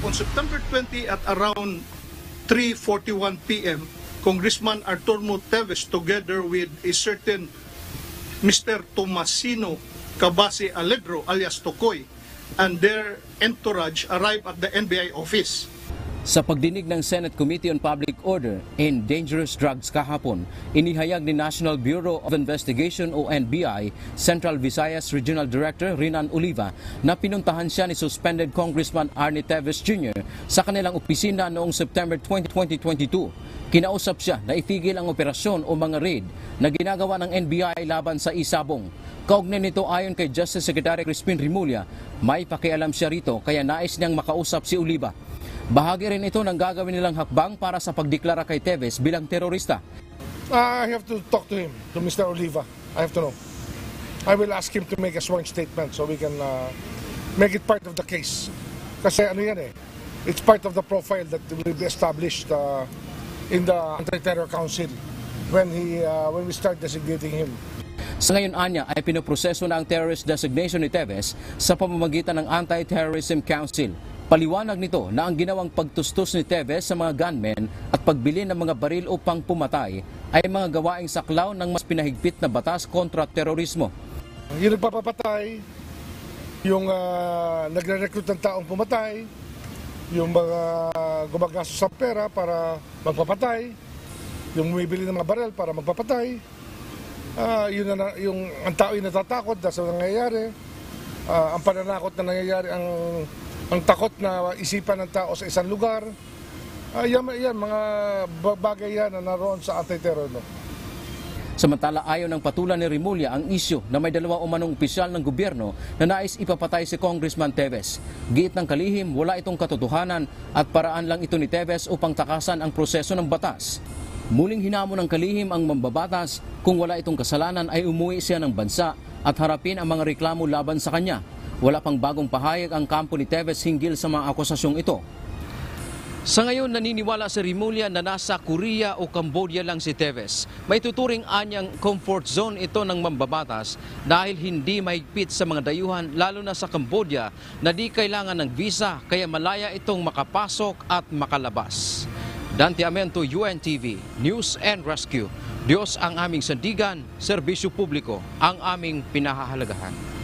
on September 20 at around 3:41 p.m., Congressman Arthur Teves together with a certain Mr. Tomasino Cabasi Alegro alias Tokoy and their entourage arrived at the NBI office. Sa pagdinig ng Senate Committee on Public Order and Dangerous Drugs kahapon, inihayag ni National Bureau of Investigation o NBI Central Visayas Regional Director Rinan Oliva na pinuntahan siya ni suspended Congressman Arnie Teves Jr. sa kanilang opisina noong September 20, 2022. Kinausap siya na itigil ang operasyon o mga raid na ginagawa ng NBI laban sa Isabong. Kaugnay nito ayon kay Justice Secretary Crispin Rimulya, may pakialam siya rito kaya nais niyang makausap si Oliva. Bahagi rin ito ng gagawin nilang hakbang para sa pagdeklara kay Teves bilang terorista. I have to talk to him, to Mr. Oliva. I have to know. I will ask him to make a sworn statement so we can make it part of the case. Kasi ano yan it's part of the profile that will be established in the Anti-Terror Council when we start designating him. Sa ngayon anya ay pinoproseso na ang terrorist designation ni Teves sa pamamagitan ng Anti-Terrorism Council. Paliwanag nito na ang ginawang pagtustos ni Teves sa mga gunmen at pagbili ng mga baril upang pumatay ay mga gawaing saklaw ng mas pinahigpit na batas kontra terorismo. Yung nagpapapatay, yung nagre-recruit ng taong pumatay, yung mga gumagastos sa pera para magpapatay, yung bumibili ng mga baril para magpapatay, yung ang tao yung natatakot dahil sa nangyayari, ang pananakot na nangyayari, ang takot na isipan ng tao sa isang lugar, yan mga bagay yan na naroon sa anti-terror law. Samantala ayon ng patulan ni Rimulya ang isyu na may dalawa umanong opisyal ng gobyerno na nais ipapatay si Congressman Teves. Giit ng kalihim, wala itong katotohanan at paraan lang ito ni Teves upang takasan ang proseso ng batas. Muling hinamon ng kalihim ang mambabatas kung wala itong kasalanan ay umuwi siya ng bansa at harapin ang mga reklamo laban sa kanya. Wala pang bagong pahayag ang kampo ni Teves hinggil sa mga akusasyong ito. Sa ngayon, naniniwala si Rimulya na nasa Korea o Cambodia lang si Teves. May tuturing anyang comfort zone ito ng mambabatas dahil hindi mahigpit sa mga dayuhan lalo na sa Cambodia na di kailangan ng visa kaya malaya itong makapasok at makalabas. Dante Amento, UNTV, News and Rescue. Diyos ang aming sandigan, serbisyo publiko ang aming pinahahalagahan.